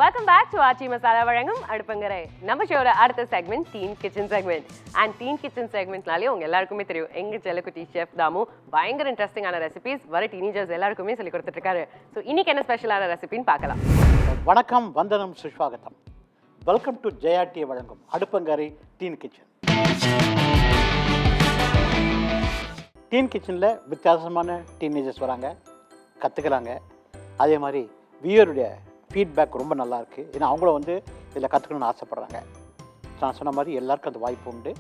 Welcome back to Aachi Masala வழங்கும் அடுப்பங்கரை. நம்ம ஷோட அடுத்த segment teen kitchen segment. And teen kitchen செக்மெண்ட்னாலே உங்க எல்லாருக்குமே தெரியும் எங்க செல்லக்குட்டி ஷெஃப் தாமு பயங்கர இன்ட்ரெஸ்டிங்கான ரெசிபிஸ் வர டீனேஜர்ஸ் எல்லாருக்குமே சொல்லி கொடுத்துட்டு இருக்காரு. ஸோ இன்னைக்கு என்ன ஸ்பெஷலான ரெசிபின்னு பார்க்கலாம். வணக்கம், வந்தனம், சுஸ்வாகத்தம். வெல்கம் டு ஜெயாட்டி வழங்கும் அடுப்பங்கரை டீன் கிச்சன். டீன் கிச்சனில் வித்தியாசமான டீனேஜர்ஸ் வராங்க, கற்றுக்கிறாங்க. அதே மாதிரி வியூவருடைய ஃபீட்பேக் ரொம்ப நல்லாயிருக்கு. ஏன்னா அவங்களும் வந்து இதில் கற்றுக்கணும்னு ஆசைப்பட்றாங்க. நான் சொன்ன மாதிரி எல்லாருக்கும் அந்த வாய்ப்பு உண்டு.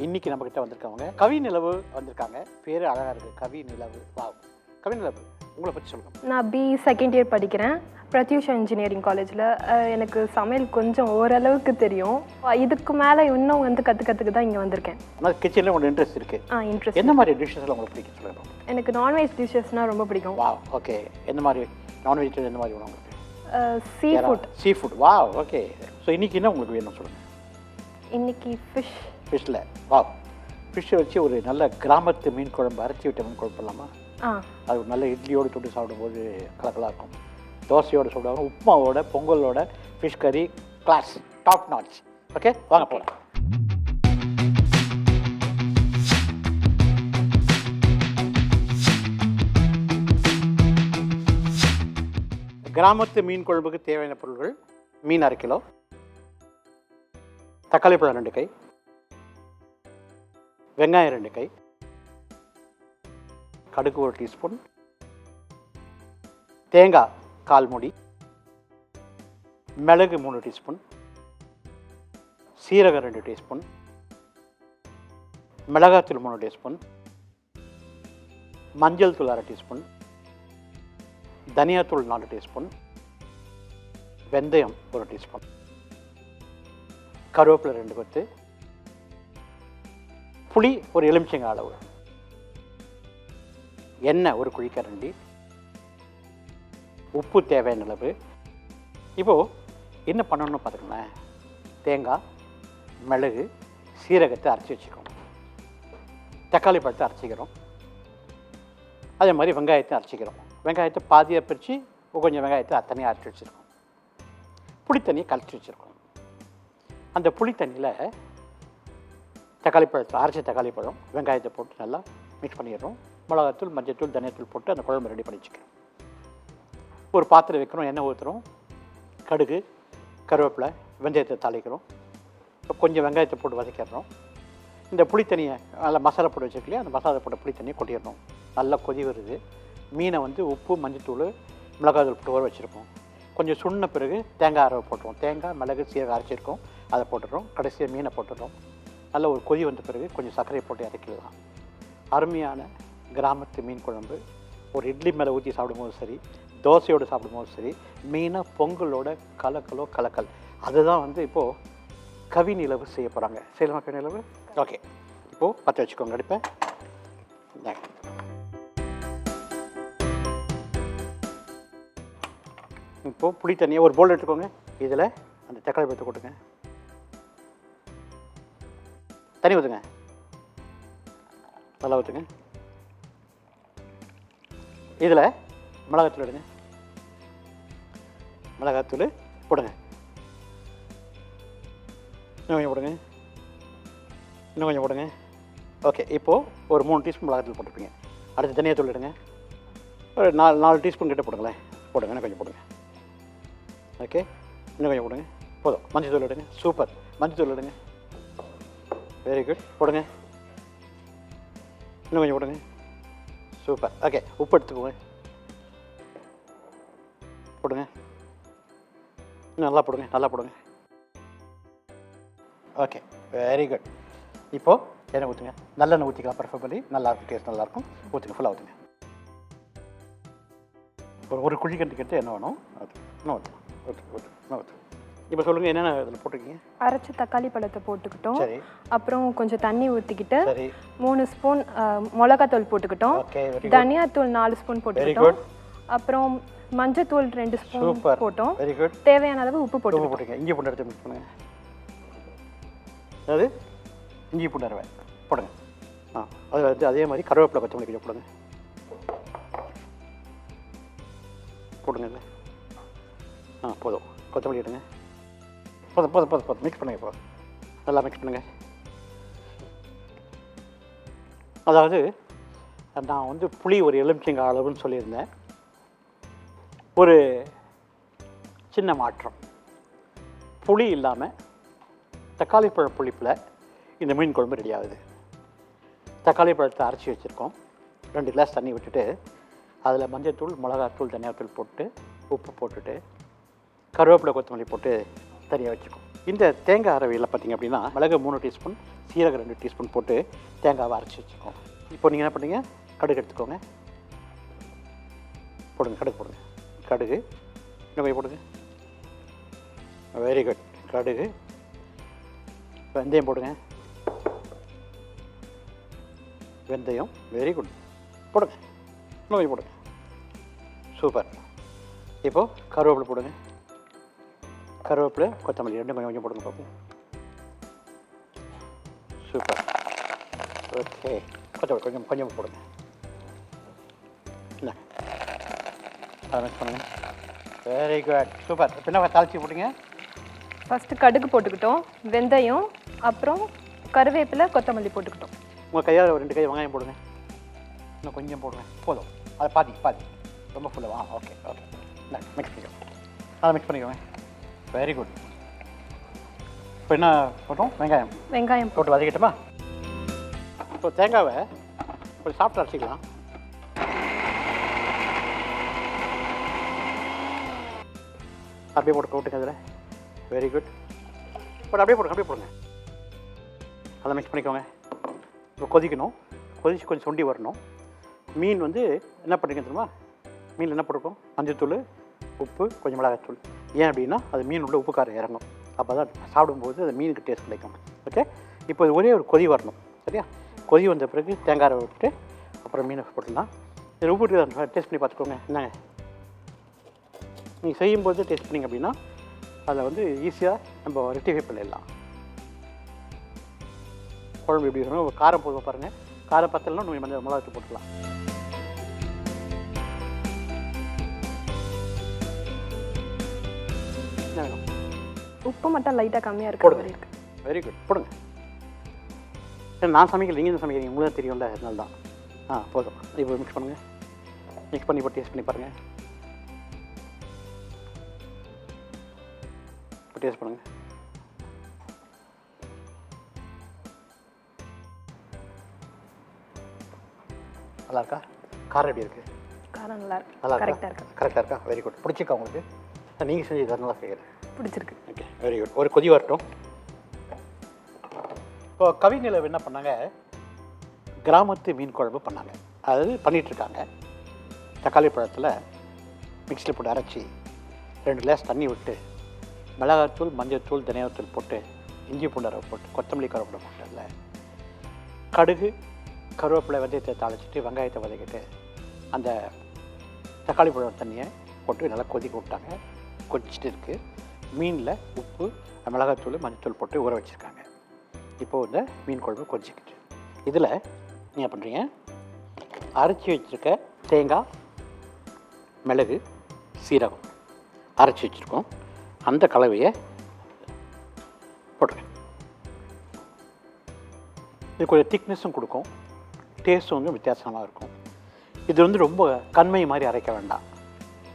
இன்றைக்கி நம்மக்கிட்ட வந்திருக்கவங்க கவி நிலவு வந்திருக்காங்க. பேர் அழகாக இருக்குது, கவி நிலவு. கவி நிலவு, உங்களை பற்றி சொல்லுங்கள். நான் செகண்ட் இயர் படிக்கிறேன் பிரத்யூஷா இன்ஜினியரிங் காலேஜில். எனக்கு சமையல் கொஞ்சம் ஓரளவுக்கு தெரியும். இதுக்கு மேலே இன்னும் வந்து கற்றுக்கிறதுக்கு தான் இங்கே வந்திருக்கேன். ஆனால் கிச்சனில் உங்களுக்கு இன்ட்ரெஸ்ட் இருக்குது? இன்ட்ரெஸ்ட். என்ன மாதிரி டிஷ்ஷஸ்லாம் உங்களுக்கு பிடிக்கும் சொல்லுங்கள். எனக்கு நான்வெஜ் டிஷ்ஷஸ்னால் ரொம்ப பிடிக்கும். ஓகே. எந்த மாதிரி நான்வெஜிடேரியன் எந்த மாதிரி உங்களுக்கு? Sea food. ஓகே. ஸோ இன்றைக்கி என்ன உங்களுக்கு வேணும் சொல்லுங்கள். இன்னைக்கு ஃபிஷ்ஷில் ஃபிஷ்ஷை வச்சு ஒரு நல்ல கிராமத்து மீன் குழம்பு, அரைச்சி விட்ட மீன் குழம்பு பண்ணலாமா? அது ஒரு நல்ல இட்லியோடு தொட்டு சாப்பிடும்போது கலக்கலாக இருக்கும். தோசையோடு சாப்பிடுவாங்க, உப்புமாவோட, பொங்கலோட, ஃபிஷ் கறி கிளாஸ், டாப் நாட்ச். ஓகே, வாங்க போகலாம். கிராமத்து மீன் குழம்புக்கு தேவையான பொருட்கள்: மீன் 1/2 கிலோ, தக்காளி பழம் 2 கை, வெங்காயம் 2 கை, கடுகு 1 டீஸ்பூன், தேங்காய் 1/4 மூடி, மிளகு 3 டீஸ்பூன், சீரகம் 2 டீஸ்பூன், மிளகாத்தூள் 3 டீஸ்பூன், மஞ்சள் தூள் 1/2 டீஸ்பூன், தனியாத்தூள் 4 டீஸ்பூன், வெந்தயம் 1 டீஸ்பூன், கருவேப்பிலை 2 கொத்து, புளி ஒரு எலுமிச்சங்காய் அளவு, எண்ணெய் 1 குழிக்கரண்டி, உப்பு தேவையான அளவு. இப்போது என்ன பண்ணணும்னு பார்த்துக்கோங்களேன். தேங்காய், மிளகு, சீரகத்தை அரைச்சி வச்சுக்கோம். தக்காளி பழத்தை அரைச்சிக்கிறோம். அதே மாதிரி வெங்காயத்தை அரைச்சிக்கிறோம். வெங்காயத்தை பாதியாக பிரித்து கொஞ்சம் வெங்காயத்தை தனியாக அரைச்சி வச்சுருக்கோம். புளித்தண்ணியை கலச்சி வச்சுருக்கோம். அந்த புளித்தண்ணியில் தக்காளி பழத்தை, அரைச்ச தக்காளி பழம், வெங்காயத்தை போட்டு நல்லா மிக்ஸ் பண்ணிடுறோம். மிளகாத்தூள், மஞ்சத்தூள், தனியாத்தூள் போட்டு அந்த குழம்பு ரெடி பண்ணி வச்சுக்கிறோம். ஒரு பாத்திரம் வைக்கிறோம், எண்ணெய் ஊற்றுறோம், கடுகு, கருவேப்பிலை, வெந்தயத்தை தாளிக்கிறோம். கொஞ்சம் வெங்காயத்தை போட்டு வதக்கிடுறோம். இந்த புளித்தண்ணியை நல்லா மசாலா போட்டு வச்சுருக்கலையே, அந்த மசாலா போட்ட புளித்தண்ணியை கொட்டிடணும். நல்லா கொதி வருது. மீனை வந்து உப்பு, மஞ்சத்தூள், மிளகாத்தூள் போட்டு ஊற வச்சுருக்கோம். கொஞ்சம் சுண்ண பிறகு தேங்காய் அரைவை போட்டுருவோம். தேங்காய், மிளகு, சீரகம் அரைச்சிருக்கோம், அதை போட்டுடுறோம். கடைசியாக மீனை போட்டுடுறோம். நல்ல ஒரு கொதி வந்த பிறகு கொஞ்சம் சர்க்கரையை போட்டு இறக்கிடலாம். அருமையான கிராமத்து மீன் குழம்பு ஒரு இட்லி மேலே ஊற்றி சாப்பிடும்போது சரி, தோசையோடு சாப்பிடும்போது சரி, மீனாக பொங்கலோட கலக்கல். அதுதான் வந்து இப்போது கவி நிலவு செய்ய போகிறாங்க. செய்யலாமா கவி நிலவு? ஓகே. இப்போது பற்ற வச்சுக்கோங்க அடுப்பை. இப்போது புளி தண்ணியை ஒரு போல் எடுத்துக்கோங்க. இதில் அந்த தக்காளி பழத்தை கொட்டுங்க. தண்ணி ஊற்றுங்க, நல்லா ஊற்றுங்க. இதில் மிளகாத்தூள் எடுங்க. மிளகாத்தூள் போடுங்க. இன்னும் கொஞ்சம் போடுங்க. இன்னும் கொஞ்சம் போடுங்க. ஓகே. இப்போது ஒரு 3 டீஸ்பூன் மிளகாத்தூள் போட்டுருப்பீங்க. அடுத்து தனியாத்தூள் எடுங்க. ஒரு 4 டீஸ்பூன் கிட்ட போடுங்களேன். போடுங்க, இன்னும் கொஞ்சம் போடுங்க. ஓகே, இன்னும் கொஞ்சம் போடுங்க. போதும். மஞ்சத்தூள் எடுங்க. சூப்பர். மஞ்சத்தூள் எடுங்க. Very good. போடுங்க. இன்னும் கொஞ்சம் போடுங்க. சூப்பர். ஓகே. உப்பு எடுத்துக்கோங்க. போடுங்க. இன்னும் நல்லா போடுங்க, நல்லா போடுங்க. Okay, very good. இப்போது எண்ணெய் ஊற்றுங்க. நல்லெண்ணெய் ஊற்றிக்கலாம் ப்ரிஃபரபிளி. நல்லாயிருக்கும், டேஸ்ட் நல்லாயிருக்கும். ஊற்றுங்க, ஃபுல்லாக ஊற்றுங்க. ஒரு குழிக்கண்டு கிட்ட என்ன வேணும் அது இன்னும் ஊற்றலாம். ஓகே. இப்போ சொல்லுங்கள், என்னென்ன இதில் போட்டிருக்கீங்க? அரைச்ச தக்காளி பழத்தை போட்டுக்கிட்டோம். சரி. அப்புறம் கொஞ்சம் தண்ணி ஊற்றிக்கிட்டு சரி. 3 ஸ்பூன் மிளகாத்தூள் போட்டுக்கிட்டோம். ஓகே. தனியாத்தூள் 4 ஸ்பூன் போட்டுக்கிட்டோம். அப்புறம் மஞ்சத்தூள் 2 ஸ்பூன் போட்டோம். Very good. தேவையான அளவு உப்பு போட்டுங்க. இஞ்சி பூண்டு எடுத்து மிக்ஸ் பண்ணுங்கள். அதாவது இஞ்சி பூண்டு அரைவை போடுங்க. அது வந்து அதே மாதிரி கருவேப்பிலை, கொத்தமல்லி கொஞ்சம் போடுங்க. போடுங்க. போதும். கொத்தமல்லி எடுங்க. போதும் போதும் போதும் போதும் மிக்ஸ் பண்ணுங்கள். போதும் நல்லா மிக்ஸ் பண்ணுங்கள். அதாவது நான் வந்து புளி ஒரு எலுமிச்சங்காய் அளவுன்னு சொல்லியிருந்தேன். ஒரு சின்ன மாற்றம், புளி இல்லாமல் தக்காளி பழ புளிப்பில் இந்த மீன் குழம்பு ரெடி ஆகுது. தக்காளி பழத்தை அரைச்சி வச்சுருக்கோம். 2 கிளாஸ் தண்ணி விட்டுட்டு அதில் மஞ்சள்தூள், மிளகாத்தூள், தனியாத்தூள் போட்டு உப்பு போட்டுட்டு கருவேப்பிலை, கொத்தமல்லி போட்டு தனியாக வச்சுருக்கோம். இந்த தேங்காய் அரவையில் பார்த்திங்க அப்படின்னா மிளகு 3 டீஸ்பூன், சீரகம் 2 டீஸ்பூன் போட்டு தேங்காவை அரைச்சி வச்சுருக்கோம். இப்போ நீங்கள் என்ன பண்ணுறீங்க, கடுகு எடுத்துக்கோங்க. போடுங்க, கடுகு போடுங்க. கடுகு இன்னும் போய் போடுங்க. Very good. கடுகு, வெந்தயம் போடுங்க. வெந்தயம் வெரி குட் போடுங்க. இன்னும் போய் போடுங்க. சூப்பர். இப்போது கருவேப்பிலை போடுங்க. கருவேப்பிலை, கொத்தமல்லி 2 கொஞ்சம் கொஞ்சம் போடுங்க பார்ப்போம். சூப்பர். ஓகே, கொத்தமல்லி கொஞ்சம் கொஞ்சம் போடுங்க. இல்லை அதை மிக்ஸ் பண்ணுங்க. Very good, super. என்ன தாளிச்சி போட்டுங்க. ஃபஸ்ட்டு கடுகு போட்டுக்கிட்டோம், வெந்தயம், அப்புறம் கருவேப்பிலை, கொத்தமல்லி போட்டுக்கிட்டோம். உங்கள் கையால் 2 கை வெங்காயம் போடுங்க. இன்னும் கொஞ்சம் போடுங்க, போதும். அதை பாதி பாதி, ரொம்ப ஃபுல்லாக. ஓகே ஓகே, இல்லை மிக்ஸ் பண்ணிக்கோங்க. அதை மிக்ஸ் பண்ணிக்கோங்க. Very good. இப்போ என்ன போட்டோம், வெங்காயம் போட்டு வதக்கிட்டோமா. இப்போ தேங்காவை கொஞ்சம் சாப்பிட்டு அரைச்சிக்கலாம். அப்படியே போட்டுங்க அதில். Very good. பட் அப்படியே போடுங்க. அதை மிக்ஸ் பண்ணிக்கோங்க. இப்போ கொதிக்கணும். கொதிச்சு கொஞ்சம் சுண்டி வரணும். மீன் வந்து என்ன பண்ணுறீங்க தெரியுமா, மீன் என்ன போட்டிருக்கோம், மஞ்சள்தூள், உப்பு, கொஞ்சம் மிளகாய்த்தூள். ஏன் அப்படின்னா அது மீன் உள்ள உப்பு காரம் இறங்கும். அப்போ தான் சாப்பிடும்போது அது மீனுக்கு டேஸ்ட் கிடைக்கும். ஓகே, இப்போ இது ஒரே ஒரு கொதி வரணும். சரியா, கொதி வந்த பிறகு தேங்காய் விட்டு அப்புறம் மீனை போட்டுடலாம். இது உப்பு டேஸ்ட் பண்ணி பார்த்துக்கோங்க. என்னங்க, நீங்கள் செய்யும்போது டேஸ்ட் பண்ணிங்க அப்படின்னா அதை வந்து ஈஸியாக நம்ம ரெக்டிஃபை பண்ணிடலாம். குழம்பு எப்படி இருக்கணும், காரம் போதும் பாருங்கள். காரம் பத்தலைன்னா நீங்கள் மஞ்சள் மிளகாய்த்தூள் போட்டுக்கலாம். என்ன வேணும், உப்பு மட்டும் லைட்டாக கம்மியாக இருக்கு. போடுங்க. வெரி குட், போடுங்க. நான் சமைக்கல, நீங்கள் தான் சமைக்கிறீங்க, உங்களுக்கு தான் தெரியும்ல, அதனால தான். போதும். இப்போ மிக்ஸ் பண்ணுங்கள். மிக்ஸ் பண்ணி இப்போ டேஸ்ட் பண்ணி பாருங்கள். இப்போ டேஸ்ட் பண்ணுங்கள். நல்லா இருக்கா, காரம் எப்படி இருக்குது? காரம் நல்லா இருக்கு, நல்லா கரெக்டாக இருக்கு. கரெக்டாக இருக்கா? Very good. பிடிச்சிருக்கா உங்களுக்கு? நீங்கள் செஞ்சு நல்லா செய்கிறேன். பிடிச்சிருக்கு. Okay, very good. ஒரு கொதி வரட்டும். இப்போ கவிநிலவு என்ன பண்ணாங்க, கிராமத்து மீன் குழம்பு பண்ணாங்க. அதாவது பண்ணிகிட்ருக்காங்க. தக்காளி பழத்தில் மிக்ஸியில் போட்டு அரைச்சி 2 கிளாஸ் தண்ணி விட்டு மிளகாத்தூள், மஞ்சள்தூள், தனியாத்தூள் போட்டு இஞ்சி பூண்டு அரை போட்டு கொத்தமல்லி கருவேப்பிலை போட்டு அதில் கடுகு, கருவேப்பிலை, வெந்தயத்தை தாளிச்சிட்டு வெங்காயத்தை வதக்கிட்டு அந்த தக்காளி பழம் தண்ணியை போட்டு நல்லா கொதிக்க விட்டாங்க. கொதிச்சுட்டு இருக்குது. மீனில் உப்பு, மிளகாத்தூள், மஞ்சள்தூள் போட்டு ஊற வச்சுருக்காங்க. இப்போது இந்த மீன் குழம்பு கொதிச்சுக்கிட்டு இதில் நீங்கள் பண்ணுறீங்க, அரைச்சி வச்சுருக்க தேங்காய், மிளகு, சீரகம் அரைச்சி வச்சுருக்கோம். அந்த கலவையை போட்டுருங்க. இது கொஞ்சம் திக்னஸும் கொடுக்கும், டேஸ்ட்டும் வந்து வித்தியாசமாக இருக்கும். இது வந்து ரொம்ப கண்மை மாதிரி அரைக்க வேண்டாம்,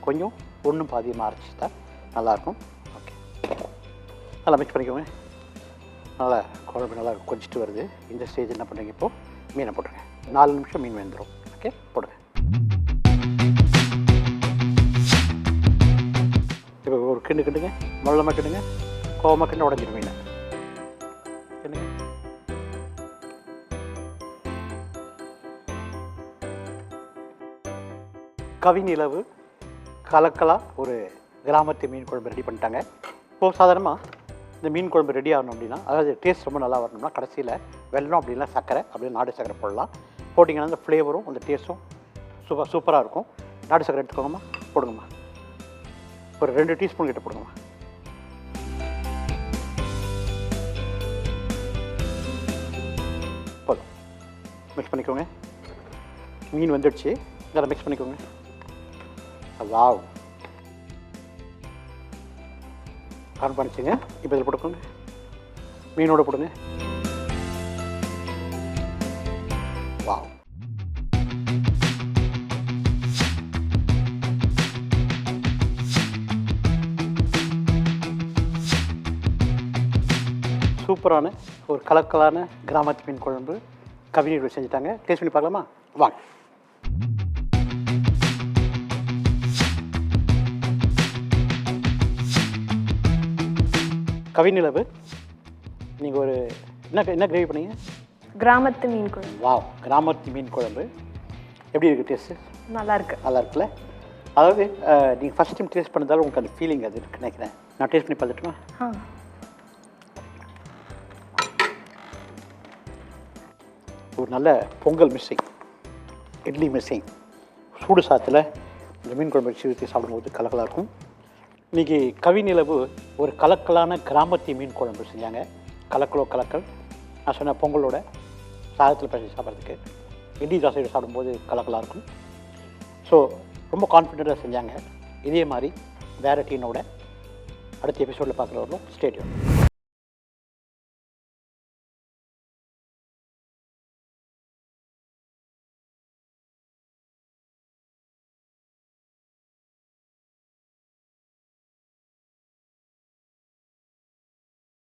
கொஞ்சம் ஒன்றும் பாதியமாக அரைச்சிட்டா நல்லாயிருக்கும். ஓகே, நல்லா மிக்ஸ் பண்ணிக்கோங்க. நல்லா குழம்பு நல்லா கொதிச்சுட்டு வருது. இந்த ஸ்டேஜ் என்ன பண்ணுறீங்க, இப்போது மீனை போட்டுருங்க. 4 நிமிஷம் மீன் வெந்துடும். ஓகே, போடுங்க. இப்போ ஒரு கிண்டுங்க, மொழமாக கிண்டுங்க, கோவமாக கிண்ட உடஞ்சிடும் மீனை. கிண்டுங்க. கவிநிலவு கலக்கலாக ஒரு கிராமத்து மீன் குழம்பு ரெடி பண்ணிட்டாங்க. இப்போது சாதாரணமாக இந்த மீன் குழம்பு ரெடி ஆகணும் அப்படின்னா, அதாவது டேஸ்ட் ரொம்ப நல்லா வரணும்னா கடைசியில் வெல்லம் அப்படின்னா சர்க்கரை, அப்படியே நாடு சர்க்கரை போடலாம். போட்டிங்கன்னா அந்த ஃப்ளேவரும் அந்த டேஸ்ட்டும் சூப்பராக இருக்கும். நாடு சர்க்கரை எடுத்துக்கோங்கம்மா, போடுங்கம்மா. ஒரு 2 டீஸ்பூன் கிட்ட போடுங்கம்மா. போதும். மிக்ஸ் பண்ணிக்கோங்க. மீன் வந்துடுச்சு, இதில் மிக்ஸ் பண்ணிக்கோங்க. வாவ், ஆன் பண்ணிச்சுங்க. இப்போ இதில் போட்டுக்கோங்க, மீனோட போடுங்க. வாவ், சூப்பரான ஒரு கலக்கலான கிராமத்து மீன் குழம்பு கவிஞர்கள் செஞ்சுட்டாங்க. டேஸ்ட் பண்ணி பார்க்கலாமா? வாங்க. கவிநிலவு, நீங்கள் ஒரு என்ன கிரேவி பண்ணீங்க? கிராமத்து மீன் குழம்பு. வாவ், கிராமத்து மீன் குழம்பு எப்படி இருக்குது டேஸ்ட்டு? நல்லா இருக்கு. நல்லா இருக்குல்ல? அதாவது நீங்கள் ஃபஸ்ட் டைம் டேஸ்ட் பண்ணதால உங்களுக்கு அந்த ஃபீலிங் அது இருக்குன்னு நினைக்கிறேன். நான் டேஸ்ட் பண்ணி பார்த்துட்டுமா? ஒரு நல்ல பொங்கல் மிஸ்ஸிங், இட்லி மிஸ்ஸிங், சூடு சாத்தில் இந்த மீன் குழம்பு வச்சு ஊற்றி சாப்பிடும்போது கலக்கலாக இருக்கும். இன்றைக்கி கவிநிலவு ஒரு கலக்கலான கிராமத்து மீன் குழம்பு செஞ்சாங்க. கலக்கலோ கலக்கல், நான் சொன்ன பொங்கலோட சாதத்தில் பசி சாப்பிட்றதுக்கு, இட்லி தோசையோட சாப்பிடும்போது கலக்கலாக இருக்கும். ஸோ ரொம்ப கான்ஃபிடெண்ட்டாக செஞ்சாங்க. இதே மாதிரி வேறு டீனோட அடுத்த எபிசோடில் பார்க்குறவர்களும் ஸ்டேடியம்.